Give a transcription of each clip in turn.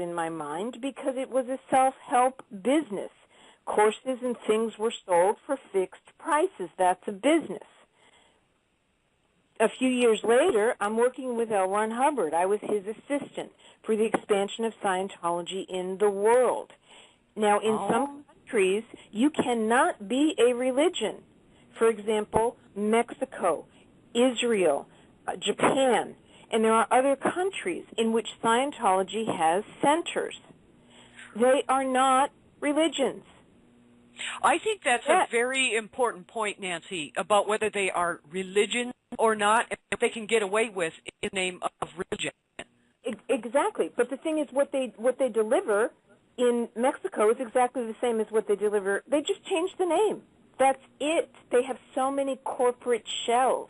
in my mind because it was a self-help business. Courses and things were sold for fixed prices. That's a business. A few years later, I'm working with L. Ron Hubbard. I was his assistant for the expansion of Scientology in the world. Now, in some countries, you cannot be a religion. For example, Mexico, Israel, Japan, and there are other countries in which Scientology has centers. They are not religions. I think that's a very important point, Nancy, about whether they are religion or not, and if they can get away with in the name of religion. Exactly. But the thing is, what they deliver in Mexico is exactly the same as what they deliver. They just changed the name. That's it. They have so many corporate shells.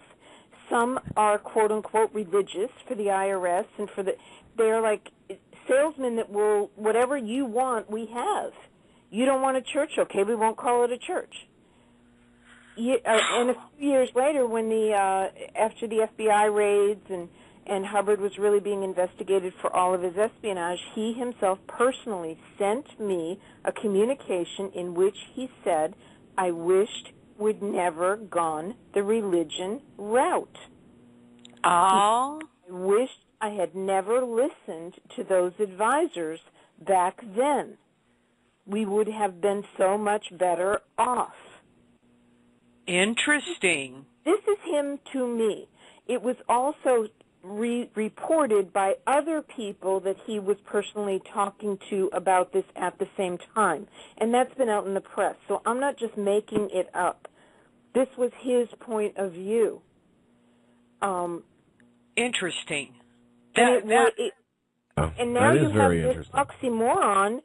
Some are quote-unquote religious for the IRS and for the, they're like salesmen that will, whatever you want, we have. You don't want a church? Okay, we won't call it a church. And a few years later, when after the FBI raids and Hubbard was really being investigated for all of his espionage, he himself personally sent me a communication in which he said, I wished we'd never gone the religion route. Oh. I wished I had never listened to those advisors back then. We would have been so much better off. Interesting. This is him to me. It was also reported by other people that he was personally talking to about this at the same time. And that's been out in the press. So I'm not just making it up. This was his point of view. Interesting. And now you have this oxymoron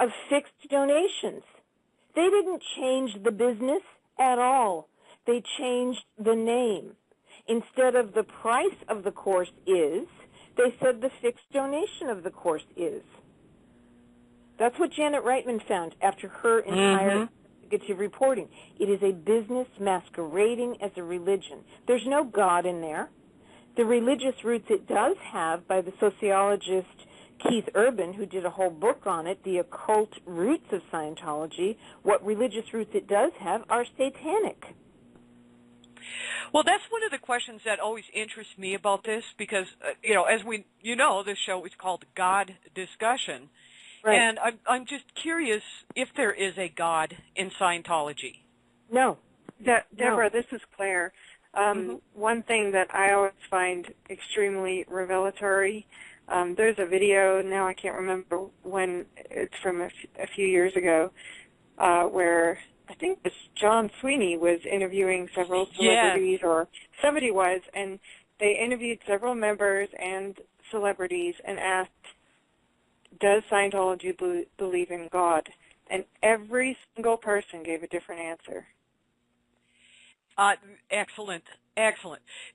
of fixed donations. They didn't change the business at all. They changed the name. Instead of the price of the course is, they said the fixed donation of the course is. That's what Janet Reitman found after her entire investigative reporting. It is a business masquerading as a religion. There's no God in there. The religious roots it does have, by the sociologist Keith Urban, who did a whole book on it, The Occult Roots of Scientology, what religious roots it does have are satanic. Well, that's one of the questions that always interests me about this because, as this show is called God Discussion. Right. And I'm just curious if there is a God in Scientology. No. Deborah, this is Claire. One thing that I always find extremely revelatory, there's a video, now I can't remember when, it's from a few years ago, where I think this John Sweeney was interviewing several celebrities, or somebody was, and they interviewed several members and celebrities and asked, does Scientology believe in God? And every single person gave a different answer. Excellent.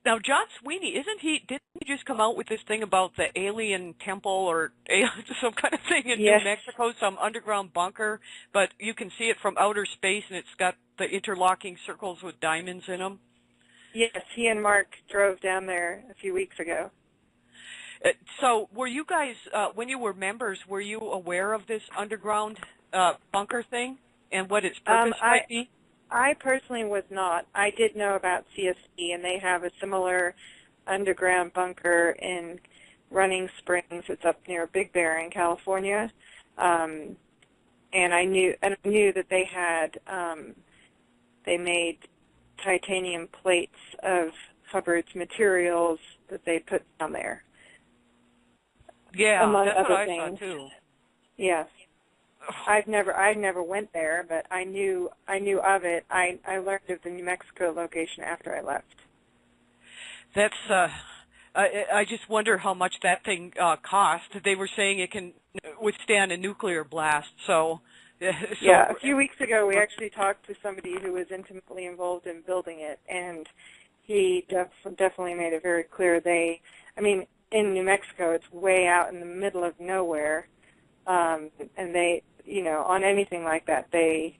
Now, John Sweeney, didn't he just come out with this thing about the alien temple or some kind of thing in New Mexico, some underground bunker, but you can see it from outer space and it's got the interlocking circles with diamonds in them? Yes, he and Mark drove down there a few weeks ago. So were you guys, when you were members, were you aware of this underground bunker thing and what its purpose might be? I personally was not. I did know about CSC, and they have a similar underground bunker in Running Springs. It's up near Big Bear in California. And I knew that they had they made titanium plates of Hubbard's materials that they put down there. Yeah, among that's other what I things. thought too. Yes. I never went there, but I knew of it. I learned of the New Mexico location after I left. That's I just wonder how much that thing cost. They were saying it can withstand a nuclear blast. Yeah, a few weeks ago we actually talked to somebody who was intimately involved in building it, and he definitely made it very clear. In New Mexico, it's way out in the middle of nowhere, and they, on anything like that, they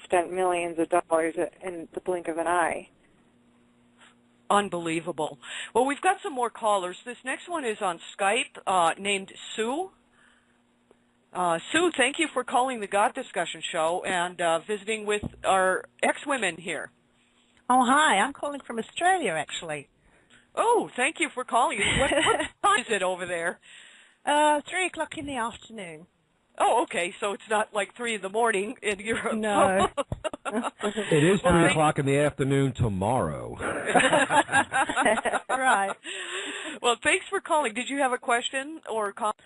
spent millions of dollars in the blink of an eye. Unbelievable. Well, we've got some more callers. This next one is on Skype, named Sue. Sue, thank you for calling the God Discussion Show and visiting with our ex-women here. Oh, hi. I'm calling from Australia, actually. Oh, thank you for calling. What time is it over there? 3 o'clock in the afternoon. Oh, okay. So it's not like 3 in the morning in Europe. No. It is 3 o'clock in the afternoon tomorrow. Right. Well, thanks for calling. Did you have a question or a comment?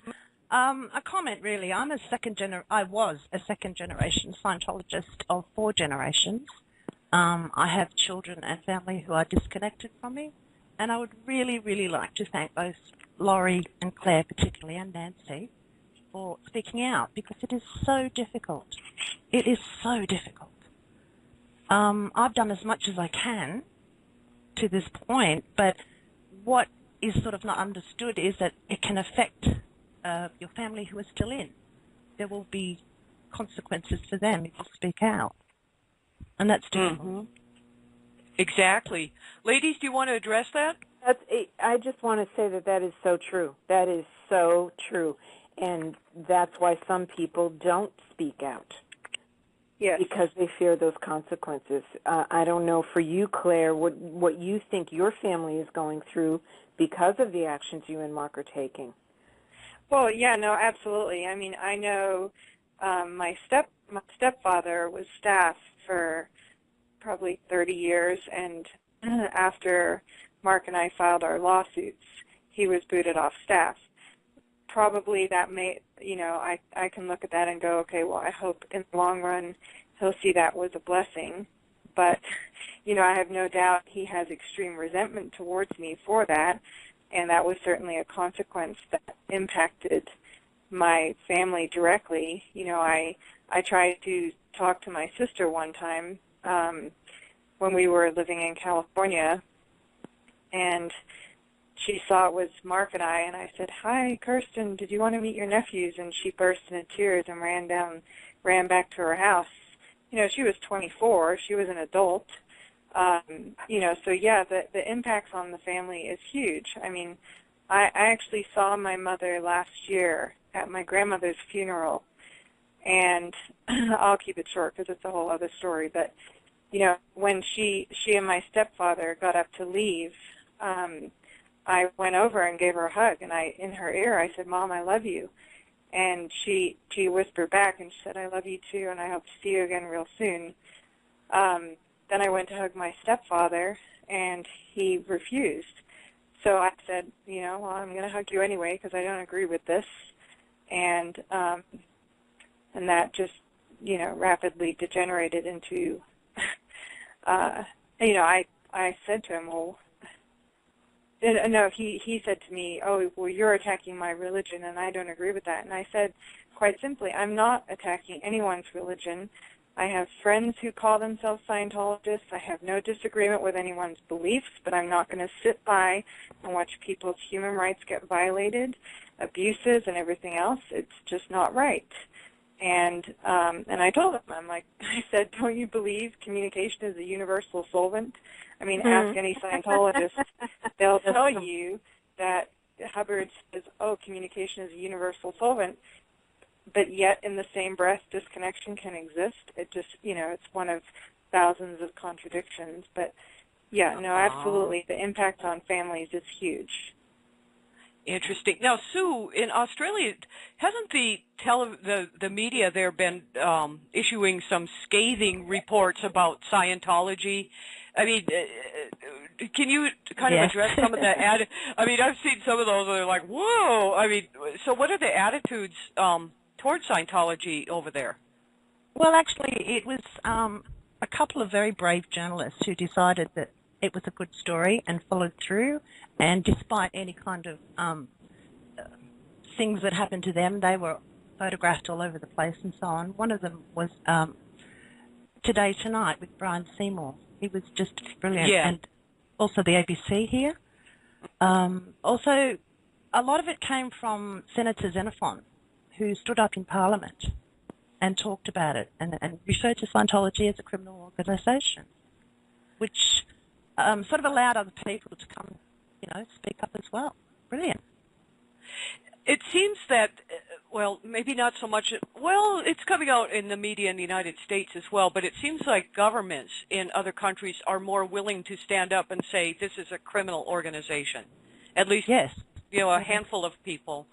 A comment, really. I was a second-generation Scientologist of 4 generations. I have children and family who are disconnected from me, and I would really, really like to thank both Laurie and Claire particularly, and Nancy, for speaking out, because it is so difficult. It is so difficult. I've done as much as I can to this point, but what is sort of not understood is that it can affect your family who are still in. There will be consequences for them if you speak out. And that's difficult. Mm-hmm. Exactly. Ladies, do you want to address that? I just want to say that is so true. That is so true. And that's why some people don't speak out. Yes. Because they fear those consequences. I don't know for you, Claire, what you think your family is going through because of the actions you and Mark are taking. Well, yeah, no, absolutely. I mean, I know my stepfather was staff for probably 30 years, and after Mark and I filed our lawsuits, he was booted off staff. Probably that may, I can look at that and go, okay, well, I hope in the long run he'll see that was a blessing. But, I have no doubt he has extreme resentment towards me for that, and that was certainly a consequence that impacted my family directly. I tried to talk to my sister one time when we were living in California, and she saw it was Mark and I said, "Hi, Kirsten, did you want to meet your nephews?" And she burst into tears and ran back to her house. She was 24. She was an adult. So yeah, the impacts on the family is huge. I mean, I actually saw my mother last year at my grandmother's funeral, and I'll keep it short because it's a whole other story, but, when she and my stepfather got up to leave, I went over and gave her a hug, and in her ear, I said, "Mom, I love you." And she whispered back, and she said, "I love you too, and I hope to see you again real soon." Then I went to hug my stepfather, and he refused. So I said, well, I'm going to hug you anyway because I don't agree with this. And that just, rapidly degenerated into, I said to him, well, no, he said to me, "Oh, well, you're attacking my religion, and I don't agree with that." And I said, quite simply, I'm not attacking anyone's religion. I have friends who call themselves Scientologists. I have no disagreement with anyone's beliefs, but I'm not going to sit by and watch people's human rights get violated, abuses, and everything else. It's just not right. And I told him, I said, "Don't you believe communication is a universal solvent?" I mean, ask any Scientologist. They'll tell you that Hubbard says, "Oh, communication is a universal solvent," but yet in the same breath, disconnection can exist. It just, it's one of thousands of contradictions. But, yeah, no, absolutely. The impact on families is huge. Interesting. Now, Sue, in Australia, hasn't the media there been issuing some scathing reports about Scientology? I mean, can you kind of address some of the I've seen some of those where they're like, whoa. I mean, so what are the attitudes towards Scientology over there? Well, actually, it was a couple of very brave journalists who decided that it was a good story and followed through. And despite any kind of things that happened to them, they were photographed all over the place and so on. One of them was Today Tonight with Brian Seymour. He was just brilliant. Yeah. And also the ABC here. Also, a lot of it came from Senator Xenophon, who stood up in Parliament and talked about it and referred to Scientology as a criminal organisation, which sort of allowed other people to come, speak up as well. Brilliant. It seems that well, maybe not so much. Well, it's coming out in the media in the United States as well, but it seems like governments in other countries are more willing to stand up and say this is a criminal organization. At least, yes, a handful of people.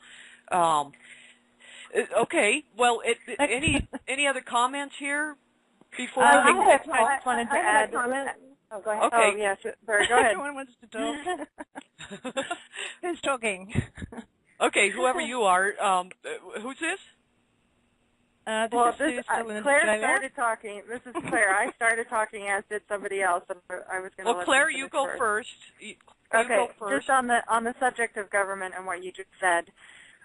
Okay. Well, any other comments here before? I just wanted to add a comment. Oh, go ahead. Okay. Oh, yes, Bert, go ahead. Everyone wants to talk. Who's talking? Okay, whoever you are. Who's this? Claire started talking. This is Claire. I started talking, as did somebody else. I was going to. Well, Claire, you go first. Okay, just on the subject of government and what you just said,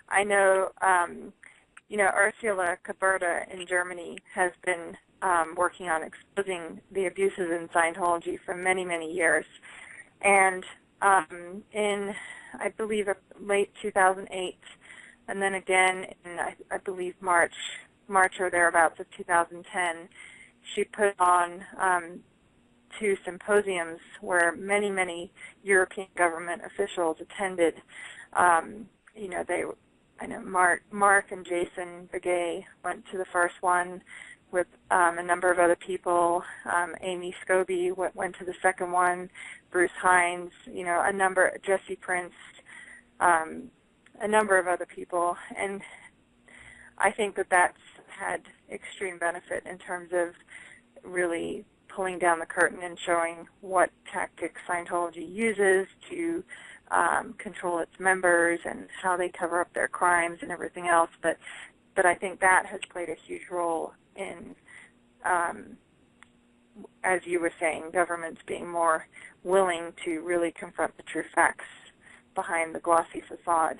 I know, Ursula Caberta in Germany has been working on exposing the abuses in Scientology for many, many years. And in, I believe, late 2008, and then again in, I believe, March or thereabouts of 2010, she put on 2 symposiums where many, many European government officials attended. I know Mark and Jason Begay went to the first one with a number of other people. Amy Scobie went to the second one. Bruce Hines, Jesse Prince, a number of other people. And I think that that's had extreme benefit in terms of really pulling down the curtain and showing what tactics Scientology uses to control its members and how they cover up their crimes and everything else. But I think that has played a huge role in, as you were saying, governments being more willing to really confront the true facts behind the glossy facade.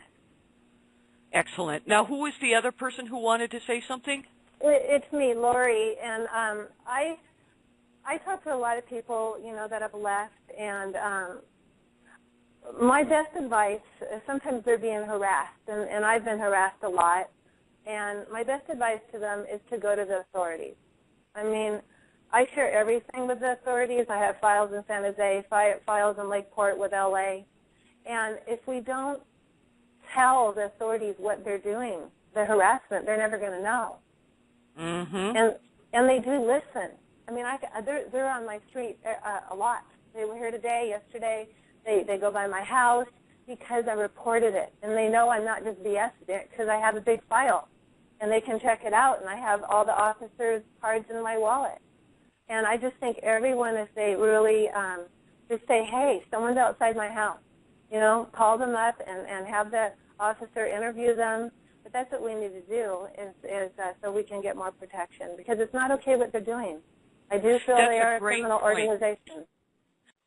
Excellent. Now, who was the other person who wanted to say something? It's me, Lori, and I talk to a lot of people, that have left, and my best advice, sometimes they're being harassed, and I've been harassed a lot, and my best advice to them is to go to the authorities. I mean, I share everything with the authorities. I have files in San Jose, files in Lakeport with LA, and if we don't tell the authorities what they're doing, the harassment, they're never going to know. Mm-hmm. And they do listen. I mean, they're on my street a lot. They were here today, yesterday. They go by my house because I reported it. And they know I'm not just BSing it because I have a big file. And they can check it out, and I have all the officers' cards in my wallet. And I just think everyone, if they really just say, hey, someone's outside my house, call them up and have the officer interview them. But that's what we need to do is so we can get more protection, because it's not okay what they're doing. I do feel they are a criminal organization.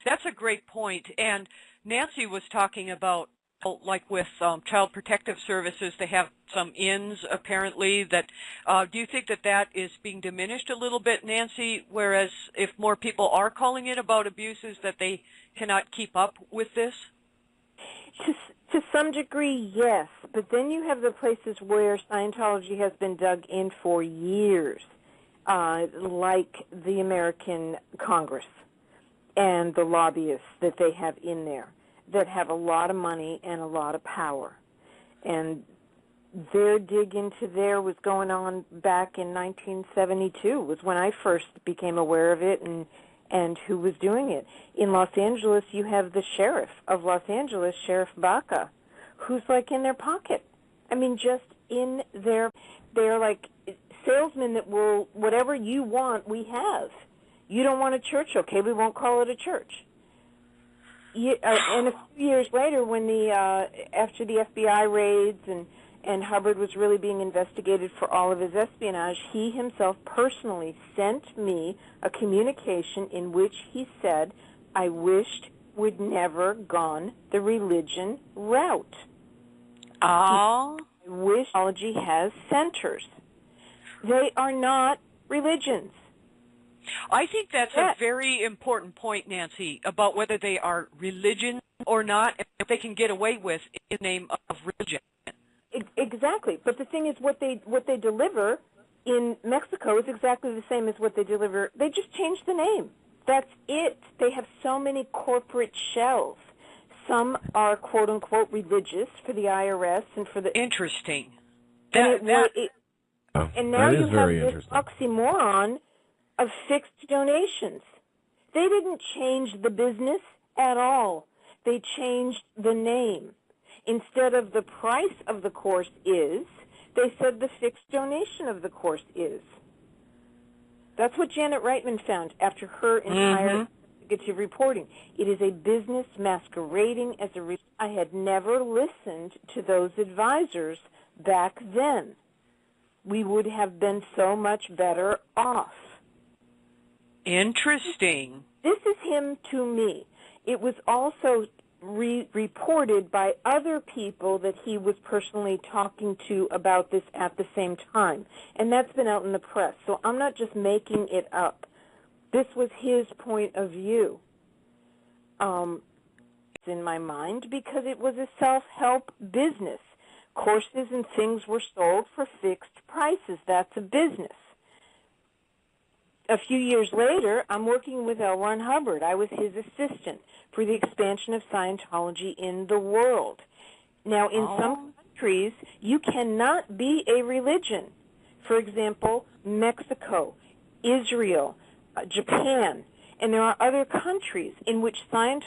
That's a great point. And Nancy was talking about, like with Child Protective Services, they have some inns apparently that, do you think that is being diminished a little bit, Nancy, whereas if more people are calling in about abuses that they cannot keep up with this? To some degree, yes, but then you have the places where Scientology has been dug in for years, like the American Congress and the lobbyists that they have in there that have a lot of money and a lot of power. And their dig into there was going on back in 1972, was when I first became aware of it and who was doing it. In Los Angeles, you have the sheriff of Los Angeles, Sheriff Baca, who's like in their pocket. I mean, just in their, they're like salesmen that will, whatever you want, we have. You don't want a church, okay, we won't call it a church. And a few years later, when after the FBI raids and Hubbard was really being investigated for all of his espionage, he himself personally sent me a communication in which he said, I wished we'd never gone the religion route. Oh. I wish Scientology has centers. They are not religions. I think that's a very important point, Nancy, about whether they are religion or not, and if they can get away with in the name of religion. Exactly. But the thing is, what they deliver in Mexico is exactly the same as what they deliver. They just changed the name. That's it. They have so many corporate shells. Some are, quote-unquote, religious for the IRS and for the... Interesting. And now you have this oxymoron of fixed donations. They didn't change the business at all. They changed the name. Instead of the price of the course is, they said the fixed donation of the course is. That's what Janet Reitman found after her entire investigative reporting. It is a business masquerading as a... I had never listened to those advisors back then. We would have been so much better off. Interesting. This is him to me. It was also reported by other people that he was personally talking to about this at the same time. And that's been out in the press. So I'm not just making it up. This was his point of view. It's in my mind because it was a self-help business. Courses and things were sold for fixed prices. That's a business. A few years later, I'm working with L. Ron Hubbard. I was his assistant for the expansion of Scientology in the world. Now, in some countries, you cannot be a religion. For example, Mexico, Israel, Japan, and there are other countries in which Scientology